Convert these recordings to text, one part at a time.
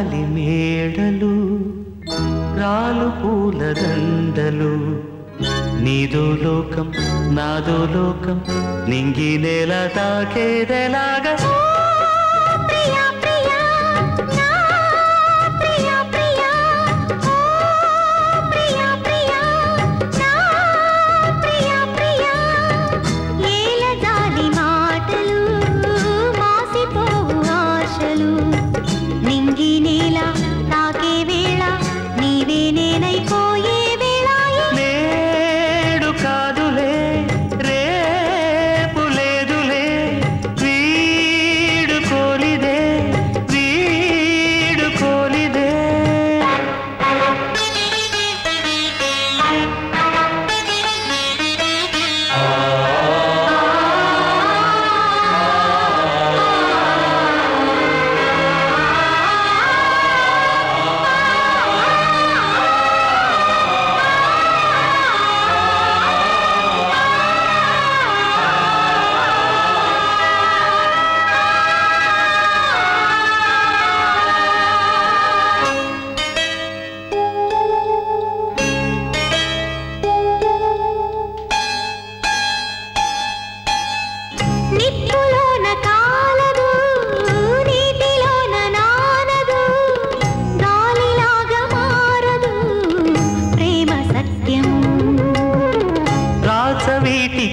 గాలి మేడలు రాలు పూల దండలు నీదో లోకం నాదో లోకం నింగి నేల తాకేదెలాగా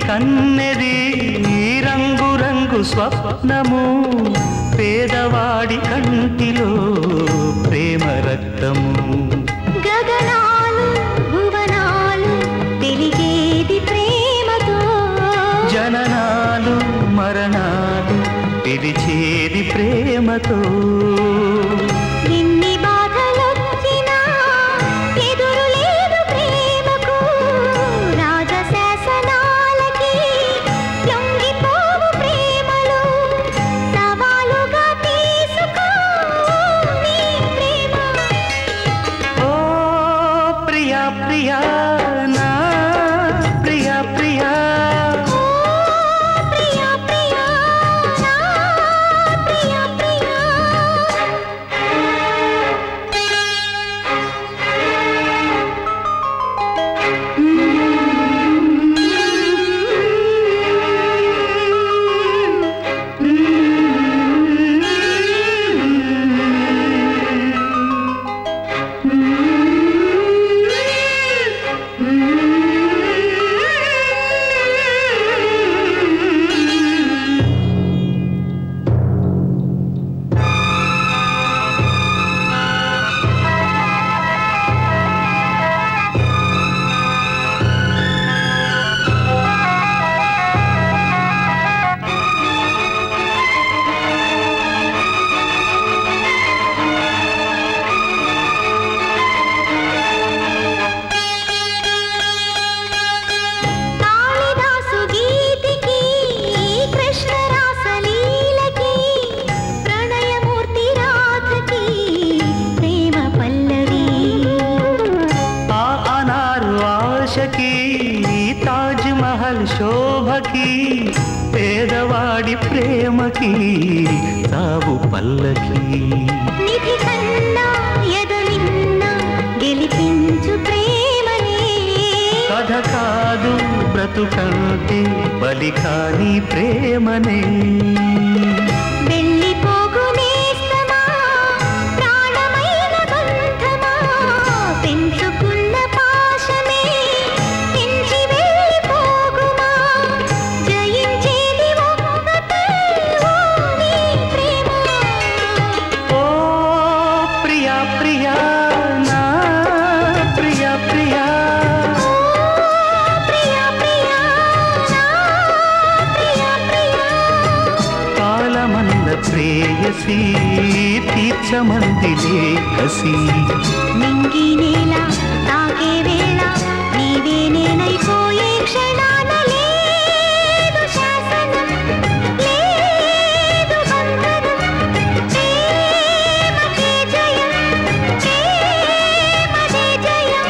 కన్నెది రంగు రంగు స్వప్నము పేదవాడి కంటిలో ప్రేమ రక్తము గగనాలు భువనాలు వెలిగేది ప్రేమతో జననాలు మరణాలు పిలిచేది ప్రేమతో తాజ్ మహల్ శోభకి పేదవాడి ప్రేమకి సావు పల్లకి నిధి కన్నా ఎదలిన్నా గెలిపించు ప్రేమనే కథ కాదు బ్రతుకంటే బలి కాని ప్రేమనే ప్రేయసి తీర్చమందిలే కసి నింగి నేల తాకే వేళ నీవే నేనైపోయే క్షణాన లేదు శాసనం లేదు బంధనం ప్రేమకే జయం ప్రేమదే జయం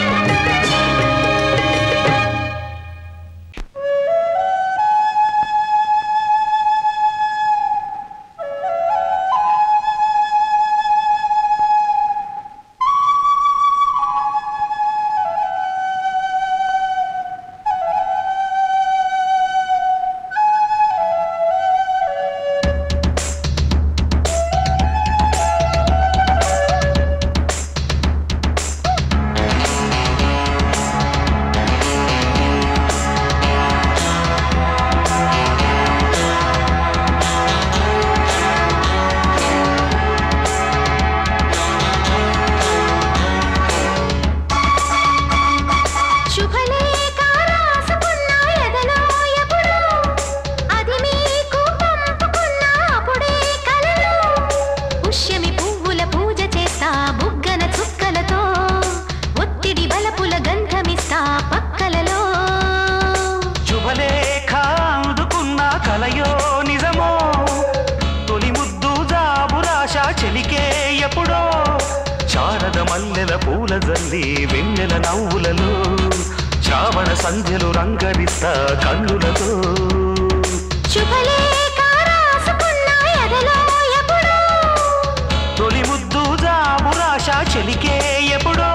ఎప్పుడో శారద మల్లెల పూల జల్లి వెన్నెల నవ్వులలో శ్రావణ సంధ్యలు రంగరిస్తా కన్నులతో శుభలేఖ రాసుకున్న ఎదలో ఎప్పుడో తొలి ముద్దు జాబు రాశ చెలికే ఎప్పుడో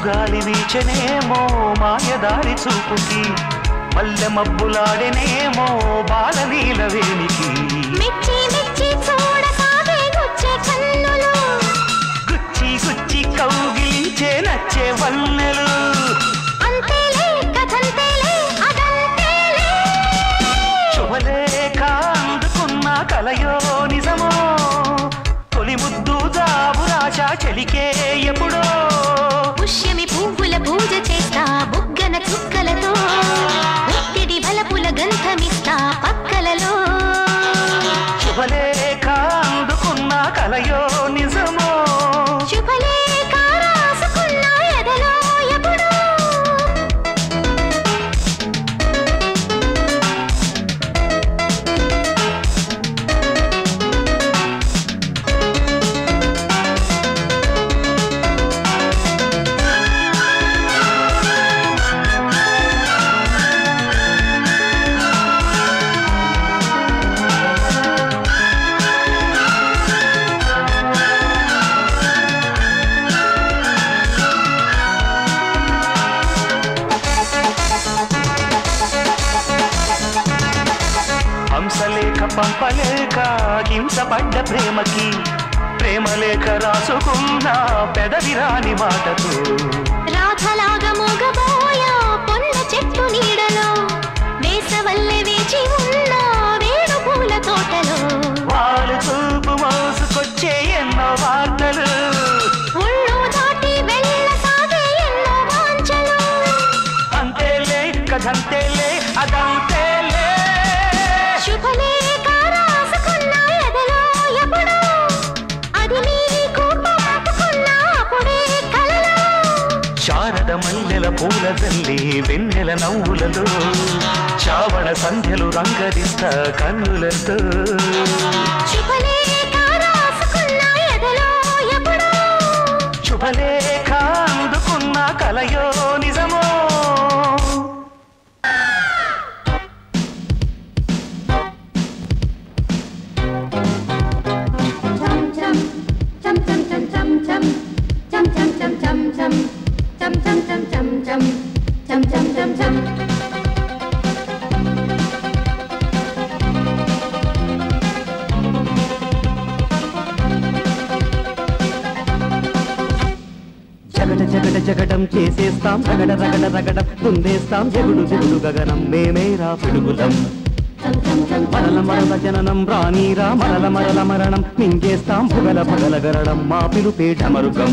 గాలి వీచనేమో మాయదారి చూపుకి మల్లె మబ్బులాడెనేమో బాలనీల వేణికి మెచ్చి మెచ్చి చూడసాగే గుచ్చే కన్నులు గుచ్చి గుచ్చి కౌగిలించే నచ్చే వన్నెలు అంతేలే కథంతేలే అదంతేలే శుభలేఖ అందుకున్న కలయో నిజమో తొలి ముద్దు జాబు రాశ చెలికే ఎప్పుడో పుష్యమి పువ్వుల పూజ చేస్తా బుగ్గన చుక్కలతో ఒత్తిడి బలపుల గంధమిస్తా పక్కలలో శుభలేఖ అందుకున్న కలయో నిజమో శుభలేఖ రాసుకున్న ఎదలో ఎప్పుడో హంసలేఖ పంపలేక హింసపడ్డ ప్రేమకి ప్రేమలేఖ రాసుకున్న పెదవిరాని మాటతో రాధలాగా మూగబోయా పొన్న చెట్టు నీడలో వేసవల్లే వేచి ఉన్న వేణు పూల తోటలో వాళ్ళు చూపు మోసుకొచ్చే ఎన్నో వార్తలు ఒళ్ళు దాటి వెళ్ళసాగే ఎన్నో వాంఛలు అంతేలే కథంతేలే అదంతేలే శుభలేఖ రాసుకున్న ఎదలో ఎప్పుడో అది మీకు పాపుకున్న అప్పుడే కలలో శారద మల్లెల పూల జల్లి వెన్నెల నవ్వులలో శ్రావణ సంధ్యలు రంగరిస్తా కన్నులతో శుభలేఖ రాసుకున్న ఎదలో ఎప్పుడో శుభలేఖ అందుకున్న కలయో నిజమో జగడ జగడ జగడం చేసేస్తాం రగడ రగడ రగడం కుందేస్తాం జగుడు జగుడు గగనం మేమేరా పిడుగులం మరల మరల జననం రానీరా మరల మరల మరణం మింగేస్తాం భుగల భగల గరడం మా పిలుపే ఢమరుగం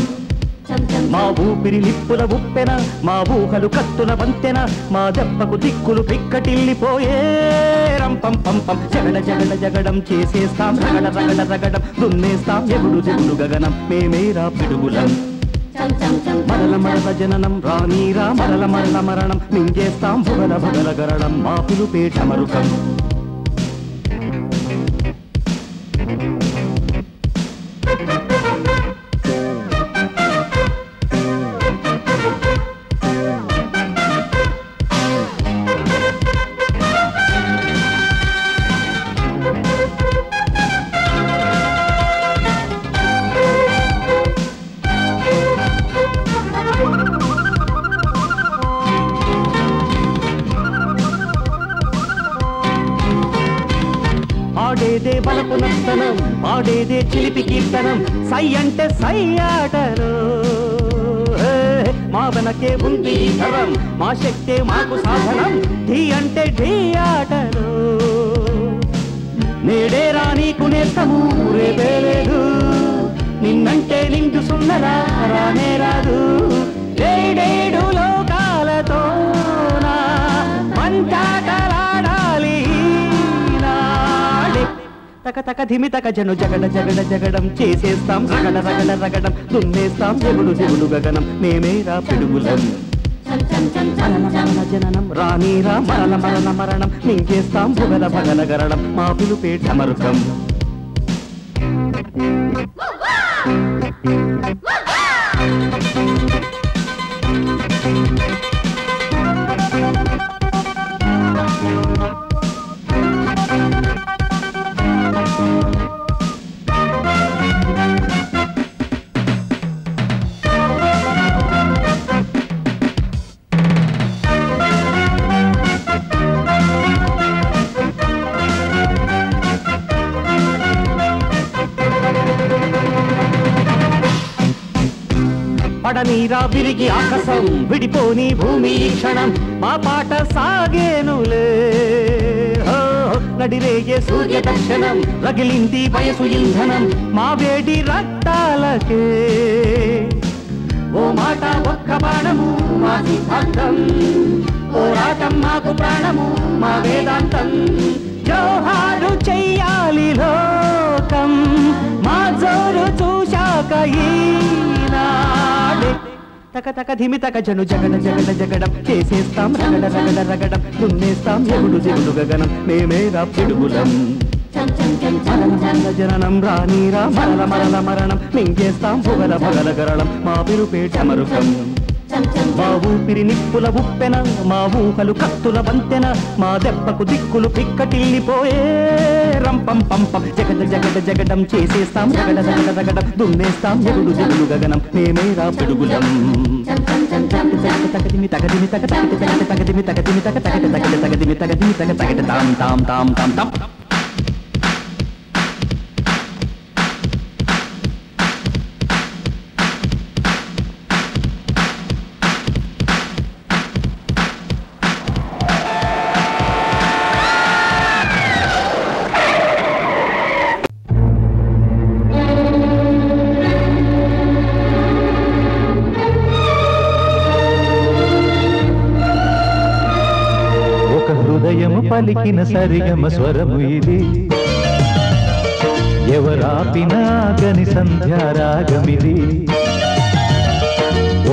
మా ఊపిరి నిప్పుల ఉప్పెన మా ఊహలు కత్తుల వంతెన మా దెబ్బకు దిక్కులు పిక్కటిల్లిపోయే రంపం పంపం జగడ జగడ జగడం చేసేస్తాం రగడ రగడ రగడం దున్నేస్తాం ఎగుడు జగుడు గగనం మేమేరా పిడుగులం మరల మరల జననం రానీరా మరల మరల మరణం మింగేస్తాం భుగల భగల గరడం మా పిలుపే ఢమరుగం ఆడేదే బలపు నర్తనం పాడేదే చిలిపి కీర్తనం సై అంటే సై ఆటలో మా వెనకే ఉంది ధరం మా శక్తే మాకు సాధనం ఢీ అంటే ఢీ ఆటలో నేడే రానీకు నేస్తము రేపే లేదు నిన్నంటే నిండు సున్నరా రానే రాదు ఏడేడు లోకాలతో మంటాటలాడాలి తక తక ధిమి తక జను జగడ జగడ జగడం చేసేస్తాం రగడ రగడ రగడం దున్నేస్తాం జగుడు జగుడు గగనం మేమేరా పిడుగులం జననం రానీరా మరణ మరణ మరణం మింగేస్తాం భుగల భగల గరడం మా పిలుపే ఢమరుకం పడనీరా విరిగి ఆకాశం విడిపోని భూమి క్షణం మా పాట సాగేనులే నడిరేగే సూర్య దర్శనం రగిలింది వయసు ఇంధనం మా వేడి రక్తాలకే ఓ మాట ఒక్క బాణము మా సిద్ధాంతం పోరాటం మాకు ప్రాణము మా వేదాంతం జోహారు చెయ్యాలి లోకం మా జోరు చూశాక తక తక ధిమి తక జను జగడ జగడ జగడం చేసేస్తాం రగడ రగడ రగడం దున్నేస్తాం జగుడు జగుడు గగనం మేమేరా పిడుగులం జననం రానీరా మరల మరల మరణం మింగేస్తాం భుగల భగల గరళం మా పిలుపే ఢమరుకం మా ఊపిరి నిప్పుల ఉప్పెన మా ఊహలు కత్తుల వంతెన మా దెబ్బకు దిక్కులు పిక్కటిల్లిపోయే రంపం పంపం జగడ జగడ జగడం చేసేస్తాం రగడ రగడ రగడం దున్నేస్తాం జగుడు జగుడు గగనం మేమేరా పిడుగులం తగదిమి తగదిమి తగ తగటి తగటి తగదిమి తగదిమి తగ తగటి తగటి తగదిమి తగదిమి తగ తగటి తాం తాం తాం తాం తాం పలికిన సరిగమ స్వరము ఇది ఎవరాపినాగని సంధ్యారాగమిది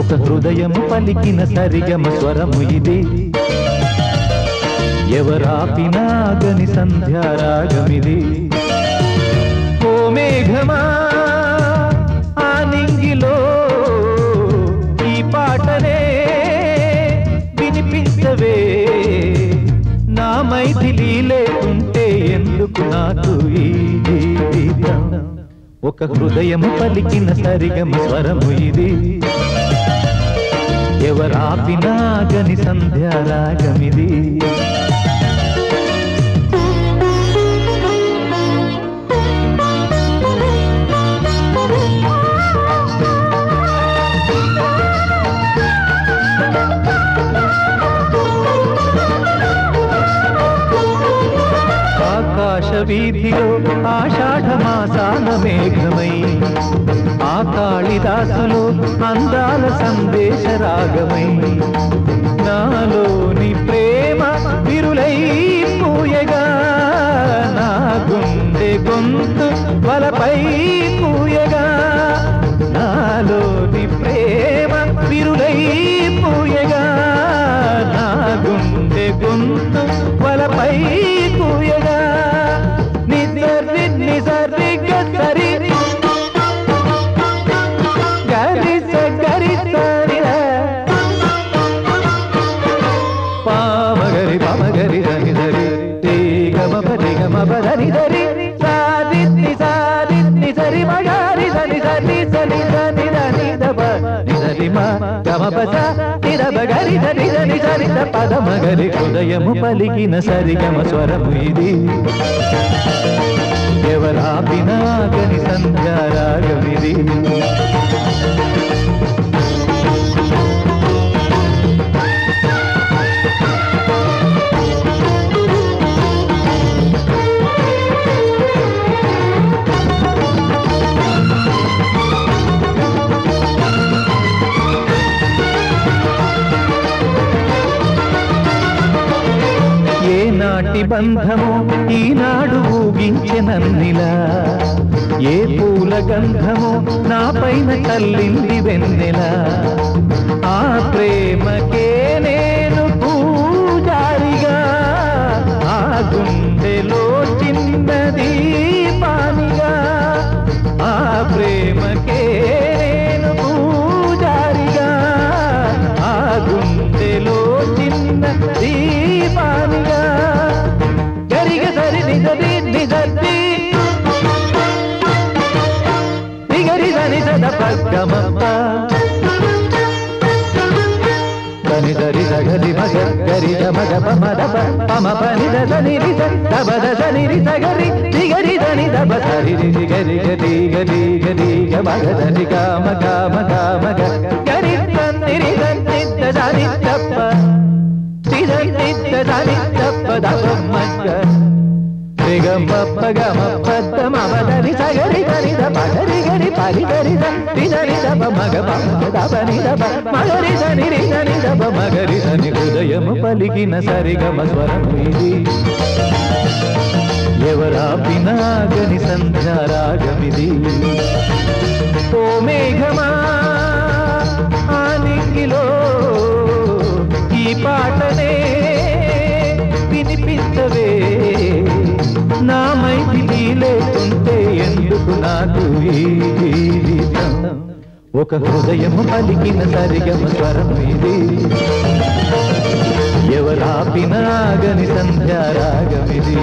ఒక హృదయము పలికిన సరిగమ స్వరము ఇది ఎవరాపినాగని సంధ్యారాగమిది ఓ మేఘమా ఆ నింగిలో ఈ పాటనే వినిపించవే నా మైథిలి లేకుంటే ఎందుకు నాకు ఈ జీవితం ఒక హృదయము పలికిన సరిగమ స్వరము ఇది ఎవరాపినాగని సంధ్యారాగమిది ఆకాశ వీధిలో ఆషాఢ మాసాన మేఘమై ఆ కాళిదాసులో అందాల సందేశ రాగమై నాలోని ప్రేమ విరులై పూయగా నా గుండె గొంతు వలపై పూయగా నాలోని ప్రేమ విరులై పూయగా నా గుండె గొంతు వలపై పూయగా నిజరి నిజరి గరి గరి సరి సరి పామగరి పామగరి ధని ధరి రే గమ పరి గమ పరి ధరి సాది సాది సరి మగరి ధని ధని సని ధని ధని దబ నిధరి మా గమ పస నిదబ గరి ధని ధని సరి ద పద మగరి హృదయము పలికిన సరిగమ స్వరము ఇది ఎవరాపినాగని సంధ్యారాగమిది ఏనాటి బంధమో ఈనాడు ఊగించెనన్నిలా ఏ పూల గంధమో నా పైన చల్లింది వెన్నెలా ఆ ప్రేమకే నేను పూజారిగా ఆ గుండెలో చిన్నది పానిగా ఆ ప్రేమకే నేను పూజారిగా ఆ గుండెలో చిన్నది పానిగా గరిగ సరి నిజది నిజది నిగరి సని సద పగ్గమప్ప పని సరి సగరి మగ గరి మగ పమద పమ పని దని రిస దబద సని రిస గరి నిగరి దని దబ సరి రి గరి గరి గరి గరి మగ దని గమ గమ గమ గరి దని రి దని దని దప్ప దని దప్ప దప్ప మగ గమ గమ పద మమ దని సగరి దని దబ గరి గరి పరి గరి దని దబ మగ మగ దబ ని దబ మగరి దని రి దని దబ మగరి దని హృదయము పలికిన సరిగమ స్వరము ఇది ఎవరాపినాగని సంధ్యారాగమిది ఓ మేఘమా ఆ నింగిలో ఈ పాటనే వినిపించవే నా మైథిలి లేకుంటే ఎందుకు నాకు ఈ జీవితం ఒక హృదయము పలికిన సరిగమ స్వరము ఇది ఎవరాపినాగని సంధ్యారాగమిది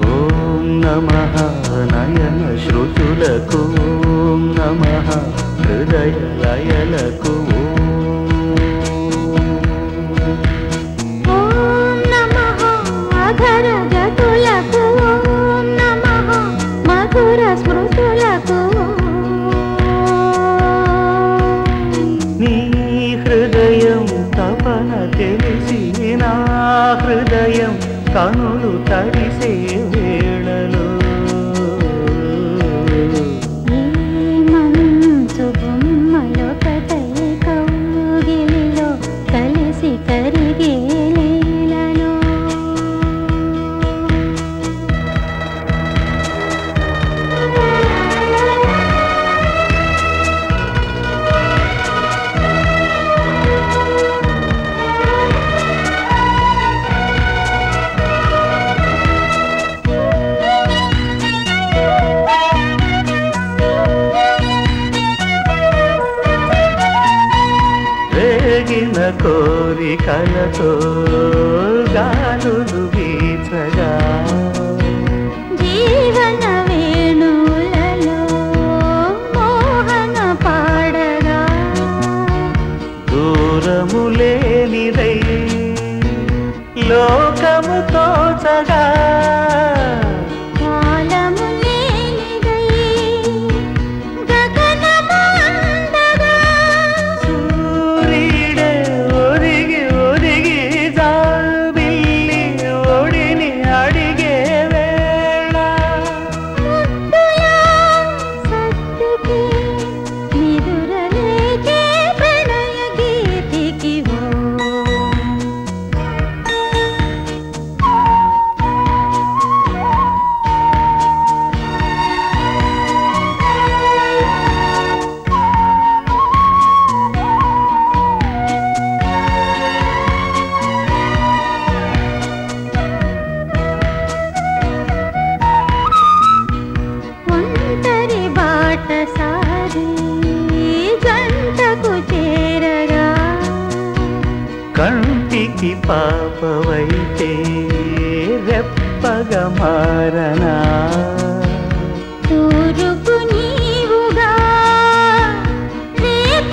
ఓం నమః నయన శ్రుతులకు ఓం నమః హృదయ లయలకు ఓం నమః అధర జతులకు ఓం నమః మధుర స్మృతులకు నీ హృదయం తపన తెలిసి నా హృదయం కనులు తడిసే వేళలో ఈ మనసు బొమ్మలో కథై కౌగిలిలో కలిసి కరిగే లీలలో రేగిన కోరికలతో గాలులు వీచగా జీవన వేణువులలో మోహన పాడగా దూరము లేనిదై లోకము తోచగా కాలము లేనిదై గగనము అందగా సూర్యుడే ఒరిగి ఒరిగి జాబిల్లి ఒడిని అడిగే వేళ ముద్దులా సత్తుకి నిదురలేచే ప్రణయ గీతికి ఓ ఒంటరి బాట సారి జంటకు చేరగా కంటికి పాపవైతే రెప్పగా మారనా తూరుపు నీవుగా రేపు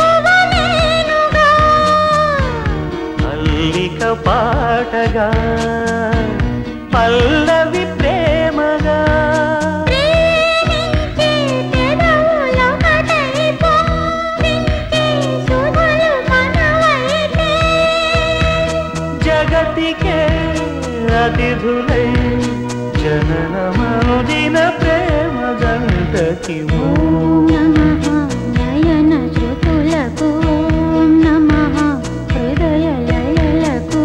మల్లిక పాటగా పల్లవి ప్రేమగా జగతికే అతిథులై జననమనుదిన ప్రేమ జంటకి నయన శ్రుతులకు నమః హృదయ లయలకు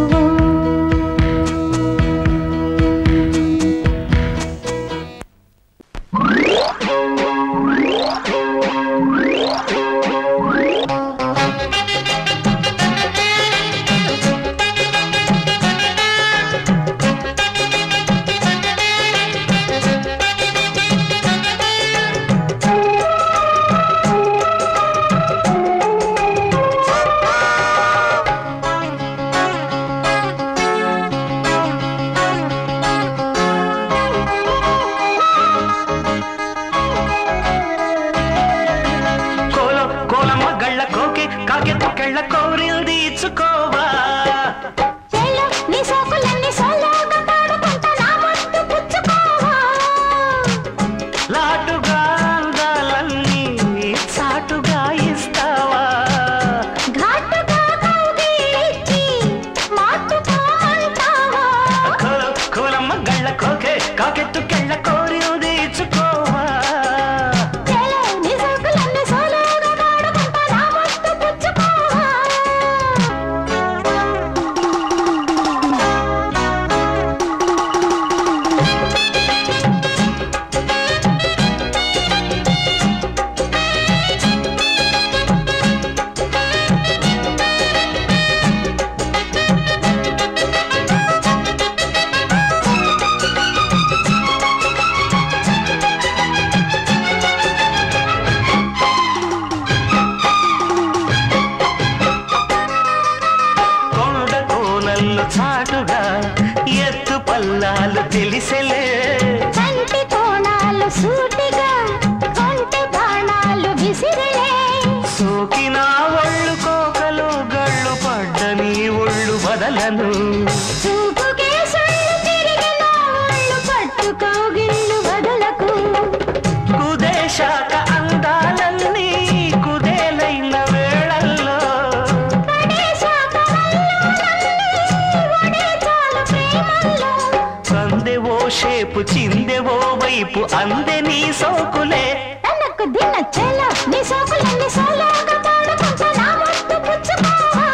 చిందెవో వైపు అందే నీ సోకులే తనకు దిన చెల నీ సోకులన్నీ సోలోగా పాడుకుంటా నా ముద్దు పుచ్చుకోవా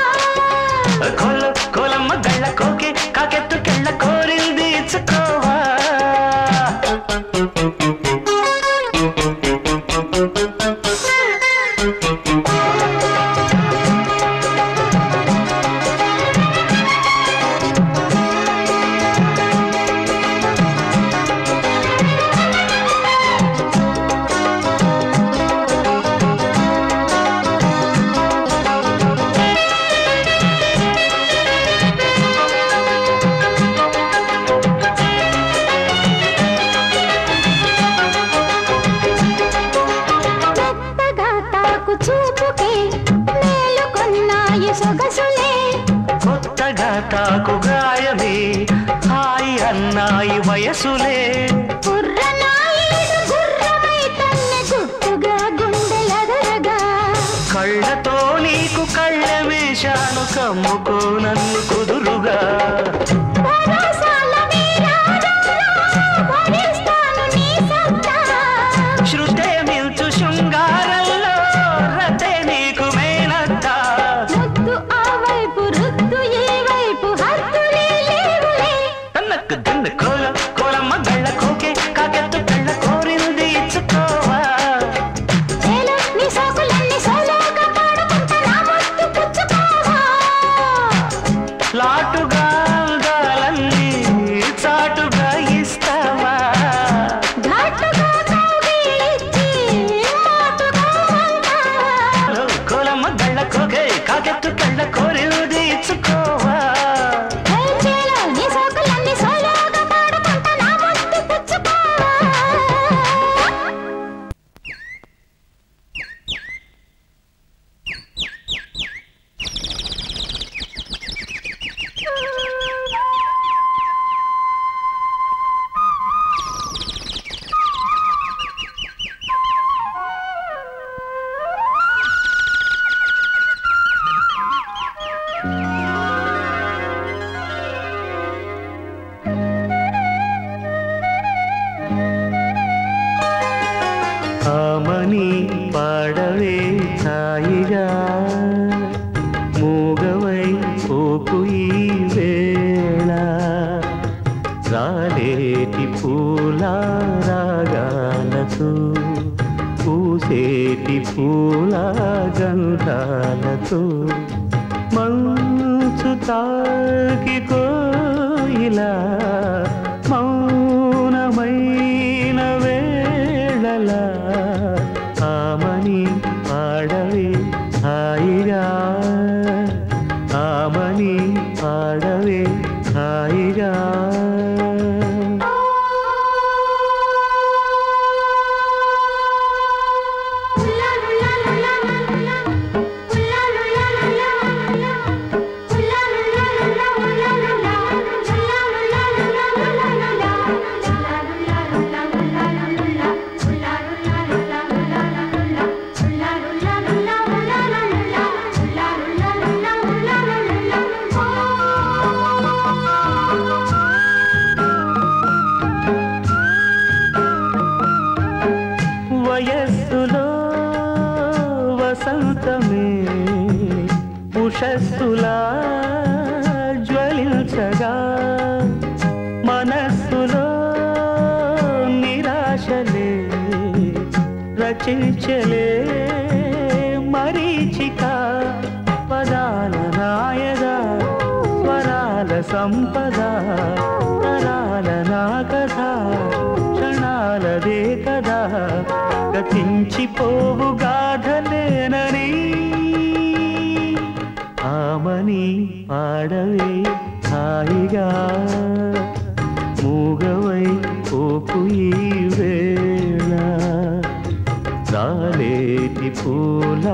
కోలమ్మ గళ్ళ కోకే కాకెత్తు కెళ్ళ కోరింది ఇచ్చుకోవా తాకు గాయమే హాయి అన్నాయి వయసులే కళ్ళతో నీకు కళ్ళ వేశాను కమ్ముకో నన్ను కుదురుగా శృతే మిల్చు శృంగారంలో రతే నీకు మేనత్త తనకు దిన్న కోలమ్మ గళ్ళ కోకే కాకెత్తు కళ్ళ కోరింది ఇచ్చుకోవా లాటుగా పోకు ఈ వేళ రాలేటి పూల రాగాలతో పూసేటి పూల గంధాలతో మంచు తాకి కోయిలా మౌనమైన వేళలా ఆమని పాడవే హాయిగా ఆమని పాడవే హాయిగా వయస్సులో వసంతమే ఉషస్సులా జ్వలించగా మనస్సులో నిరాశలే రచించలే మరీచిక పదాల నాయగా స్వరాల సంపద తరాల నా కథ క్షణాలదే కదా గతించిపోవు గాథలేనని ఆమని పాడవే హాయిగా మూగవై పోకు ఈ వేళ రాలేటి పూల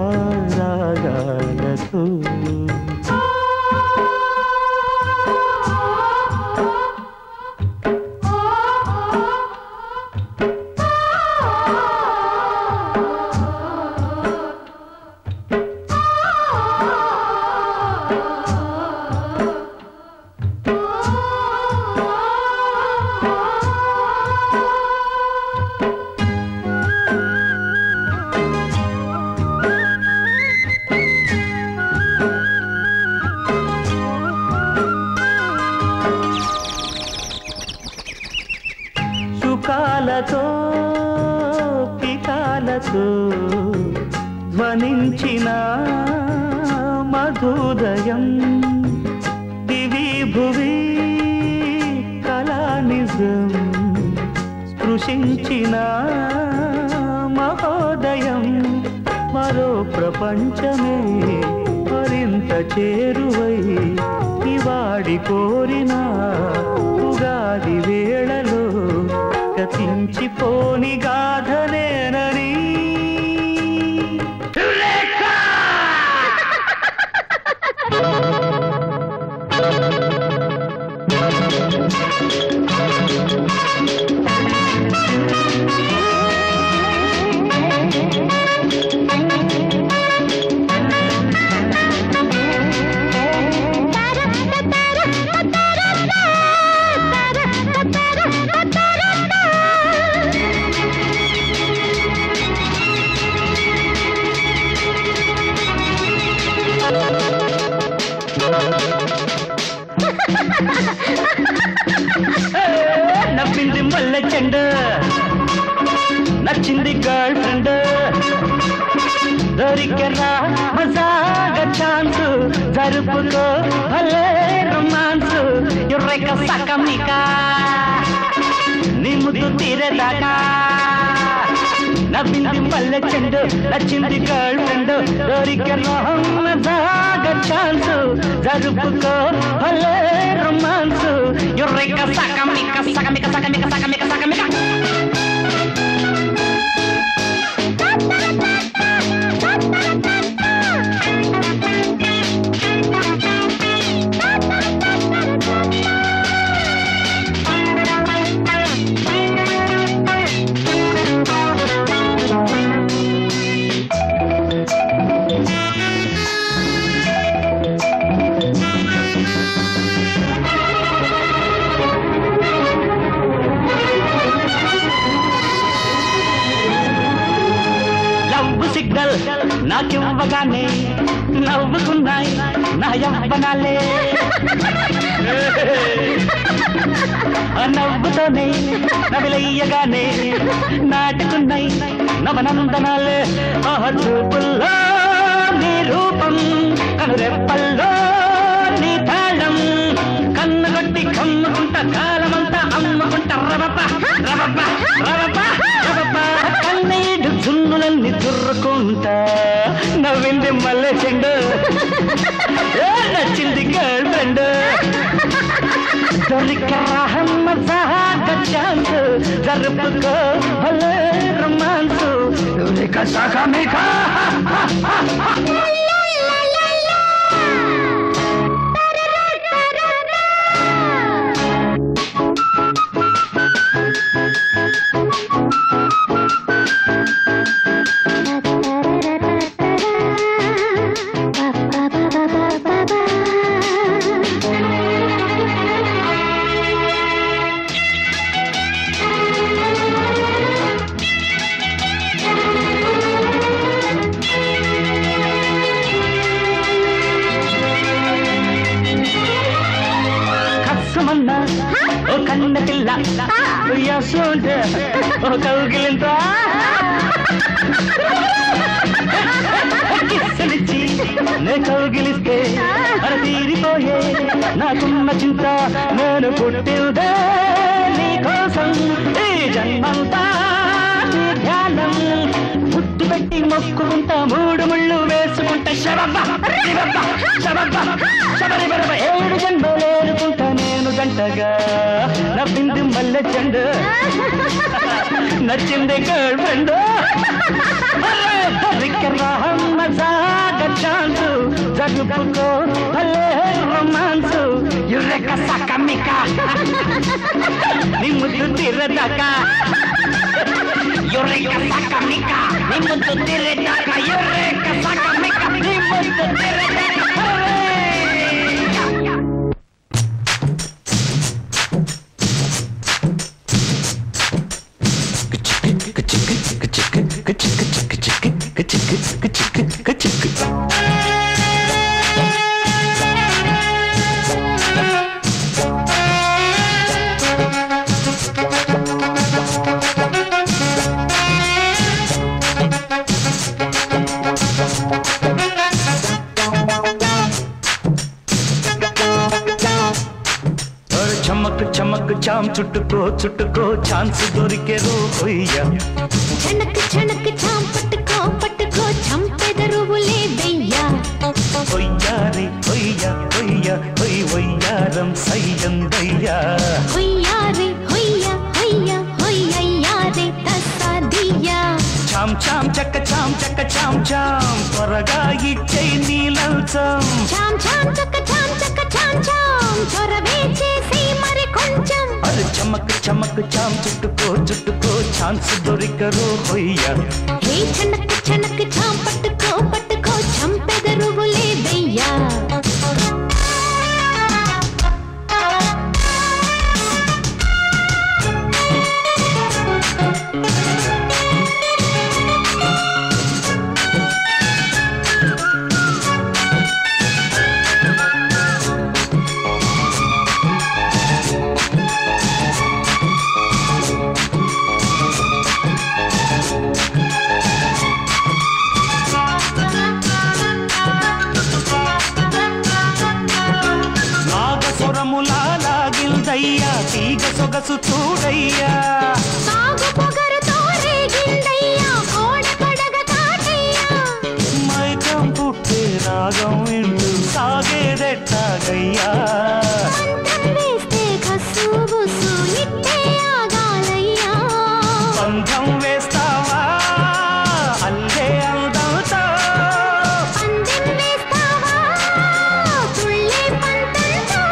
రాగాలతో సుఖాలతో పికాలతో ధ్వనించిన మధుదయం దివి భువి కళానిజం స్పృశించిన మహోదయం మరో ప్రపంచమే మరింత చేరువై ఇవాడి కోరిన ఉగాది వేళలో గతించిపోని గాథనేనని నవ్వింది మల్లె చెండ నచ్చింది గర్ల్ ఫ్రెండ్ దొరికెరా మజాగా ఛాన్స్ జరుపుకో భలే రొమాన్స్ ఎర్రెక సకమిక నీ ముద్దు తీరేదాకా నవ్వింది మల్లె చెండ నచ్చింది గర్ల్ ఫ్రెండ్ దొరికెరా మజాగా ఛాన్స్ జరుపుకో భలే రొమాన్స్ ఎర్రెక సకమిక సకమిక సకమిక సకమిక సకమిక నాకివ్వగానే నవ్వుకున్నాయి నా యవ్వనాలే నవ్వుతోనే నవిలయ్యగానే నాటుకున్నాయి నవనందనాలే చూపుల్లో నీ రూపం కనురెప్పల్లో నీ తాళం కన్నుగొట్టి కమ్ముకుంటా కాలమంతా అమ్ముకుంటా రవప రవప రవప రవప కన్నీడు జున్నులన్నీ దుర్రుకుంటా నవ్వింది మల్లె చెండు నచ్చింది గర్ల్ ఫ్రెండ్ ఛాన్స్ జరుపుకో భలే రొమాన్స్ సాకా మీకా ఓ కన్న పిల్ల యశోంటే ఓ కౌగిలింత కిస్సలిచ్చి నే కౌగిలిస్తే అర తీరిపోయే నాకున్న చింత నేను పుట్టిందే నీ కోసం ఈ జన్మంతా నీ ధ్యానం ముద్దు పెట్టి మొక్కుకుంటా మూడు ముళ్ళు వేసుకుంటా శరబ్బ శరబ్బ శబరి బరబ 7 జన్మలేరుకుంటా నేను గంటగా నవ్వింది మల్లె చెండు నచ్చింది గర్ల్ ఫ్రెండ్ ఛాన్స్ జరుపుకో భలే రొమాన్స్ యురెక సకమిక నీ ముద్దు తీరదాకా యురెక సకమిక నీ ముద్దు తీరదాకా యురెక సకమిక నీ ముద్దు తీరదాకా చమక్ చమక్ చాం చుట్టుకో చుట్టుకో ఛాన్స్ దొరికే రోయ్యా చనక్ చనక్ చాం పట్టుకో పట్టుకో చంపెదరువులే వెయ్యా హొయ్యారి హొయ్యా హొయ్యా హొయ్ హొయ్యారం సయ్యందయ్యా హొయ్యారి హొయ్యా హొయ్యా హొయ్యయ్యారే తస్సాదియా చాం చాం చక్క చాం త్వరగా ఇచ్చై నీలంచం చాం చాం చక్క చాం చొరవే చేసి మరి కొంచెం అరే చమక్ చమక్ చాం చుట్టుకో చుట్టుకో ఛాన్స్ దొరికరో హొయ్యా హే చనక్ చనక్ చాం పట్టుకో పట్టుకో చంపెదరువులే వెయ్యా లాగిల్దయ్యా తీగ సొగసు చూడయ్యా సాగు పొగరుతో రేగిందయ్యా కోడ పడగ కాటయ్యా మైకం పుట్టే రాగం వింటూ సాగేదెట్టాగయ్యా మంత్రం వేస్తే కస్సు బుస్సు ఇట్టే ఆగాలయ్యా బంధం వేస్తావా అల్లే అందంతో పందెం వేస్తావా తుళ్ళే పంతంతో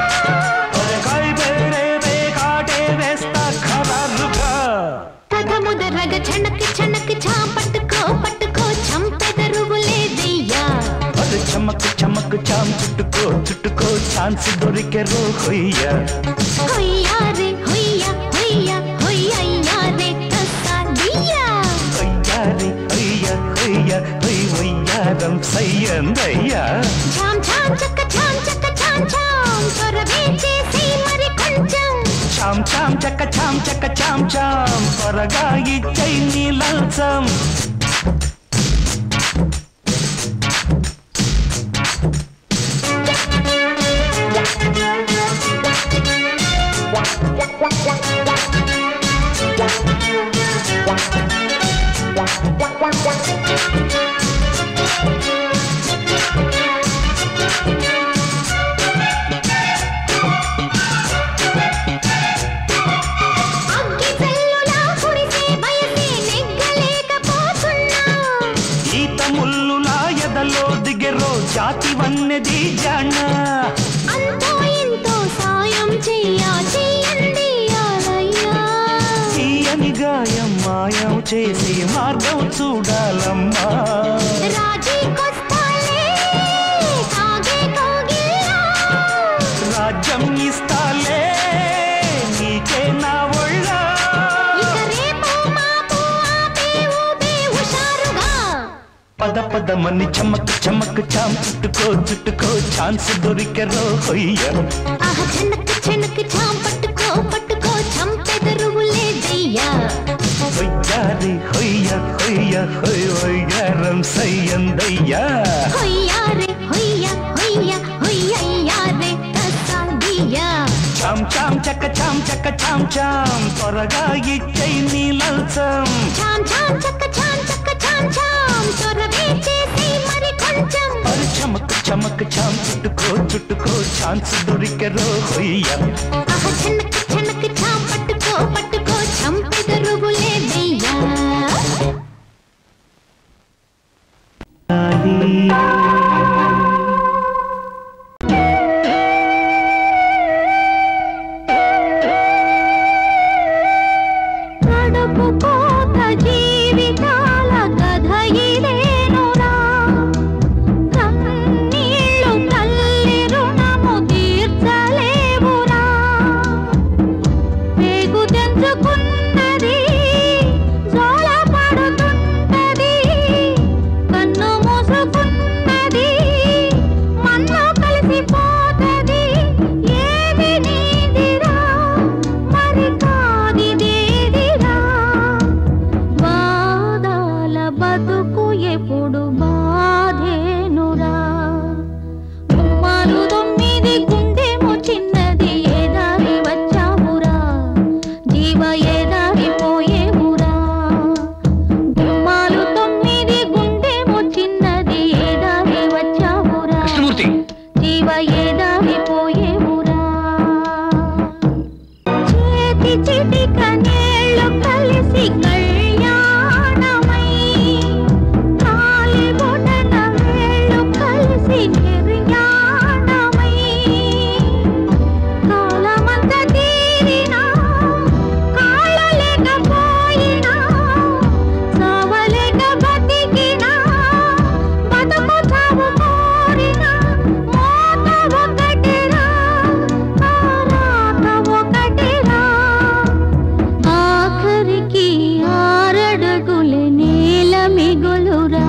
కాటే వేస్తా ఖరారుగా తగముదరగ చనక్ చనక్ చాం పట్టుకో పట్టుకో చంపెదరువులే వెయ్యా అది చమక్ చమక్ చాం చుట్టుకో చుట్టుకో ఛాన్స్ దొరికెరో హొయ్యా హొయ్యారే హొయ్యా హొయ్యా హొయ్యయ్యారే తస్సాదియా హొయ్యారి హొయ్యా హొయ్యా హొయ్ హొయ్యారం వయ్యారం సయ్యందయ్యా చాం చాం చక్క చాం చక్క చాం చాం త్వరగా చేసి మరి కొంచెం చాం చాం చక్క చాం చక్క చాం చాం త్వరగా ఇచ్చై నీ లంచం జాతి వన్నది జాణ అంతో ఇంతో సాయం చెయ్యండి యాలయ్యా తీయని గాయం మాయం చేసి మార్గం చూడాలమ్మా రాజీకొస్తాలే కాగే కోగిలా రాజ్యం ఇస్తాలే నీకే నా ఒళ్ళ ఇక రేపు మాపు ఆపే ఊపే హుషారుగా పద పదమని చమక్ చమక్ చాం చుట్టుకో ఛాన్స్ దొరికెరో హొయ్య ఆహ చెనక్ చెనక్ చాం పట్టుకో చంపెదరువులే దయ్యా హొయ్యారి హొయ్య హొయ్య హొయ్ హొయ్యారం సయ్యందయ్యా హొయ్యారే హొయ్యారే కసాదియా చాం చాం చక్క చాం చాం త్వరగా ఇచ్చై నీ లంచం చాం చాం చక్క చాం త్వరగా చేసి మరి కొంచెం మరి చమక్ చాం చుట్టుకో ఛాన్స్ దొరికెరో హొయ్య ఆహ చెనక్ చాం పట్టుకో చంపెదరువులే దయ్యా కడుపు కోత జీవితాల కథ ఇదేనురా కన్నీళ్ళు తల్లి రుణము తీర్చలేవురా పేగు తెంచుకున్నది జోల పడుతున్నది కన్ను మూసుకున్నది మన్ను కలిసిపోతది ఏది నీదిరా మరి కాదిదేదిరా బాధల బతుకు ఎప్పుడు బాధేనురా గుమ్మాలు 9 గుండెమో చిన్నది ఏ దారి వచ్చావురా జీవ ఏ దారి పోయేవురా గుమ్మాలు 9 గుండెమో చిన్నది ఏ దారి వచ్చావురా జీవ ఏ దారి పోయేవురా చేతి చిటిక నేళ్ళు కలిసి కళ్యాణమై కాలి బొటన వేళ్ళు కలిసి నిర్యాణమై కాలమంత తీరినా కాళ్ళ లేకపోయినా సావలేక బతికినా బతుకు చావు కోరినా మోత ఒకటిరా ఆరాట ఒకటిరా ఆఖరికి 6 అడుగుల నేల మిగులురా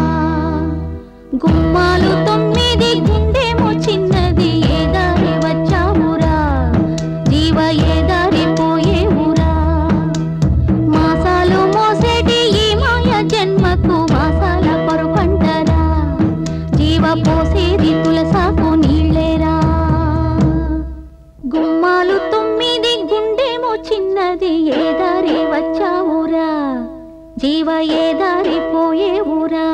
గుమ్మాలు 9 గుండెమో చిన్నది ఏ దారి వచ్చావురా జీవ ఏ దారి పోయేవురా మాసాలు మోసేటి ఈ మాయ జన్మకు మాసాల పరుపంటరా జీవ పోసేది తులసాకు నీళ్ళేరా గుమ్మాలు 9 గుండెమో చిన్నది ఏ దారి వచ్చావురా జీవ ఏ దారి పోయేవురా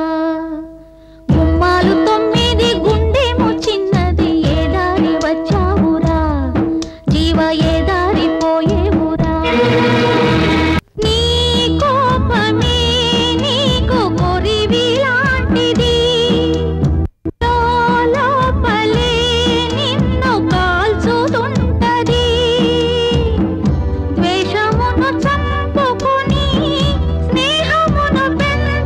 గుమ్మాలు 9 గుండెమో చిన్నది ఏ దారి వచ్చావురా జీవ ఏ దారి పోయేవురా నీ కోపమే నీకు కొరివి లాంటిది లోపలే నిన్ను కాల్చుతుంటది ద్వేషమును చంపుకుని స్నేహమును పెంచుకొని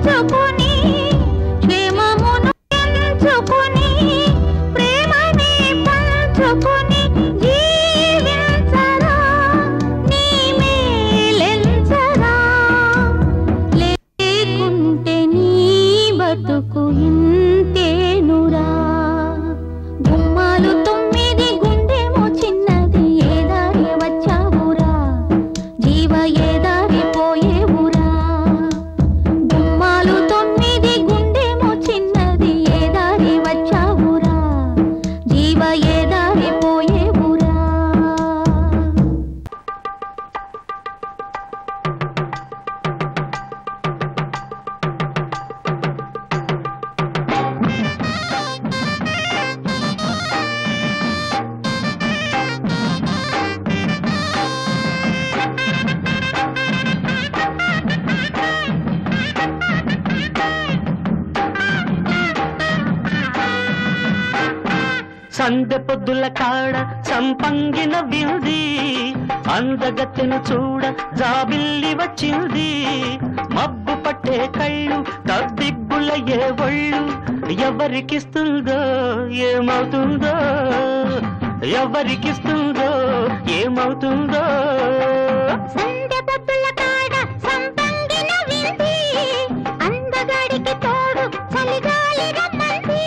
సందె పొద్దుల కాడ సంపంగిన వింది అందగత్తెను చూడ జాబిల్లి వచ్చింది మబ్బు పట్టే కళ్ళు తబ్బిబ్బుల ఏ ఒళ్ళు ఎవరికిస్తుందో ఏమవుతుందో ఎవరికిస్తుందో ఏమవుతుందో సందె పొద్దుల కాడ సంపంగిన వింది అందగాడికి తోడు చలిగాలి రమ్మంది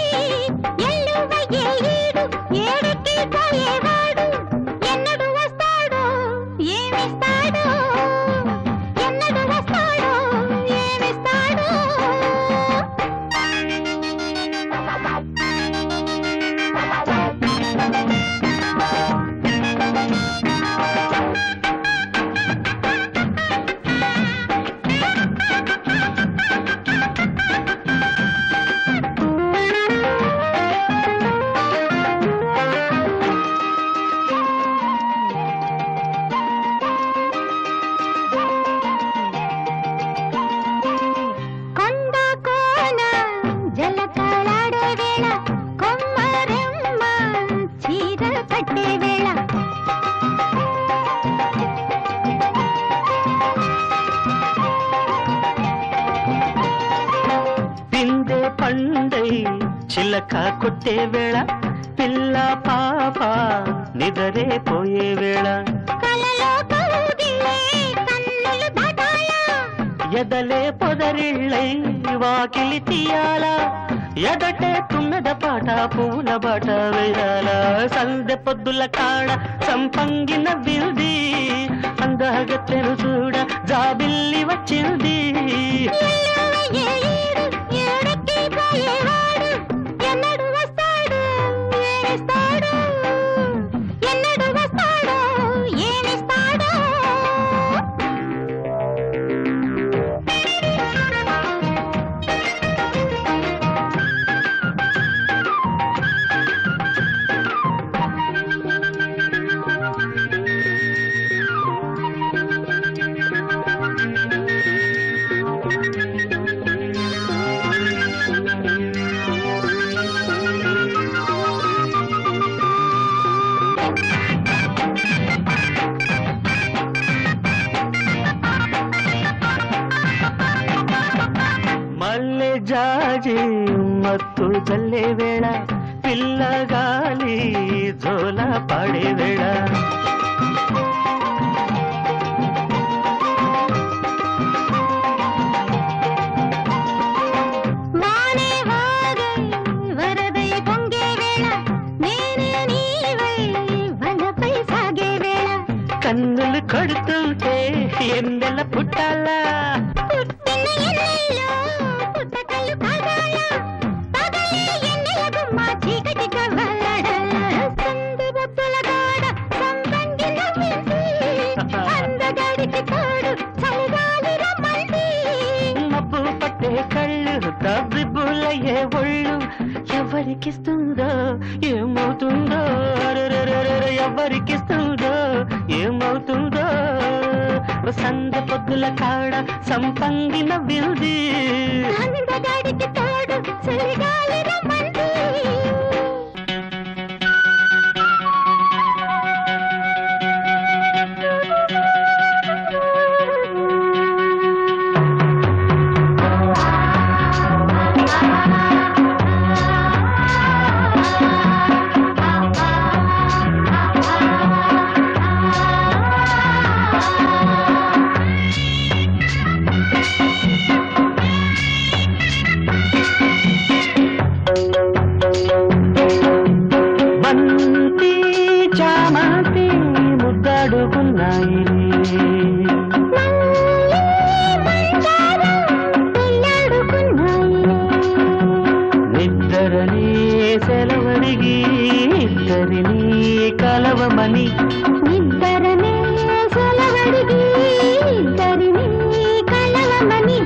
ఎల్లువ ఏడు ఏడుకి పోయేవాడు ఎన్నడు వస్తాడో ఏమిస్తాడో ఎన్నడు వస్తాడో ఏమిస్తాడో చిలక కొట్టే వేళ పిల్ల పాప నిదరే పోయే వేళ ఎదలే పొదరిళ్ళై వాకిలి తీయాల ఎదటే తుమ్మెద పాట పూల బాట వేయాల సందె పొద్దుల కాడ సంపంగిన వింది అందగత్తెను చూడ జాబిల్లి వచ్చింది జాజి మత్తు చల్లే వేళ పిల్లగాలి జోల పాడే వేళ వరదై పొంగే వేళ నేనే నీవై వనపై సాగే వేళ కన్నులు కొడుతుంటే ఎన్నెల పుట్టాలా మబ్బు పట్టే కళ్ళు తబ్బిబ్బులయ్యే ఒళ్ళు ఎవరికిస్తుందో ఏమవుతుందో ఎవరికిస్తుందో ఏమవుతుందో సందె పొద్దుల కాడ సంపంగిన వింది అందగాడికి తోడు చలిగాలి రమ్మంది నిద్దరని సెలవడిగి ఇద్దరిని కలవమని నిద్దరని సెలవడిగి ఇద్దరిని కలవమని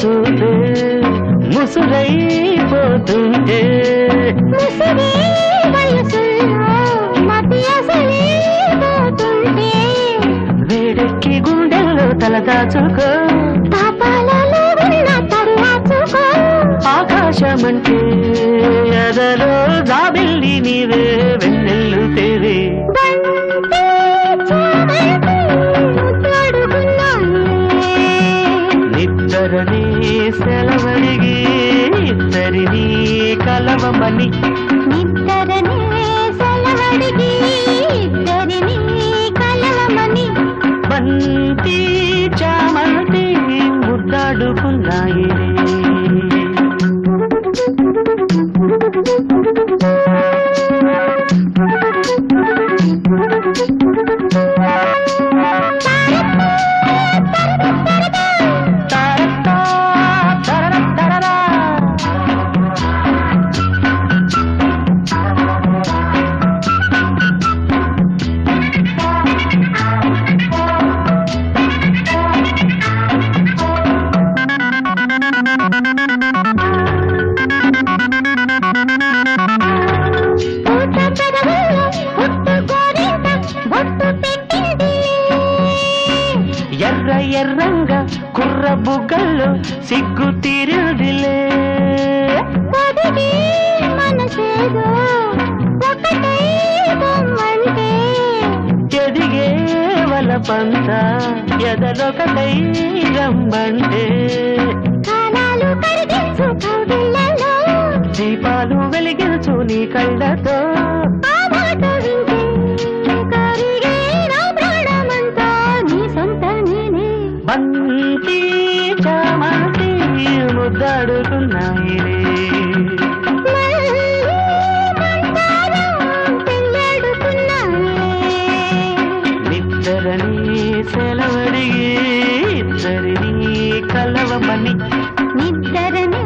చూపే ముసురైపోతుంటే ముసిరే వయసుల్లో మతి అసలే పోతుంటే వేడెక్కి గుండెల్లో తల దాచుకో పాపాలలో ఉన్న తరువాచుకో ఆకాశమంటే ఎదలో జాబిల్లి నీవే వెన్నెల్లు తేవే బంతి చామంతి ముద్దాడుకున్నాయే నిద్దరని సెలవడిగి ఇద్దరిని కలవమని నిద్దరనే సెలవడిగి ఇద్దరిని కలవమని బంతి చామంతి ముద్దాడుకున్నాయి పూట పెదవుల్లో పుట్టు గోరింట బొట్టు పెట్టింది ఎర్ర ఎర్రంగా కుర్ర బుగ్గల్లో సిగ్గు తీరుదిలే పొదిగి మనసేదో ఒకటై బొమ్మంటే ఎదిగే వలపంత ఎదలొకటై రమ్మంటే కాలాలు కరిగించు కౌగిళ్ళలో దీపాలు వెలిగించు నీ కళ్ళతో ఆ మాట వింటే కరిగే నా ప్రాణమంతా నీ సొంత నేనే బంతి చామంతి ముద్దాడుకున్నాయి మళ్ళీ మందారం పెళ్ళాడుకున్నాయే నిద్దరని సెలవడిగి ఇద్దరిని కలవమని నిద్దరనే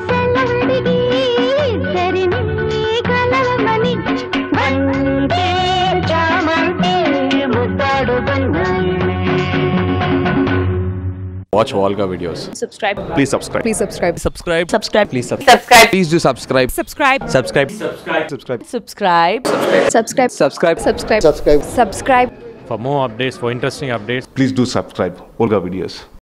సెలవడిగి ఇద్దరిని కలవమని బంతి చామంతి ముద్దాడుకున్నాయి. Watch Volga videos. Subscribe. Please subscribe. Please subscribe. Subscribe. Subscribe. Please subscribe. Subscribe. Please do subscribe. Subscribe. Subscribe. Subscribe. Subscribe. Subscribe. Subscribe. Subscribe. Subscribe. Subscribe. For more updates, for interesting updates, Please do subscribe Volga videos.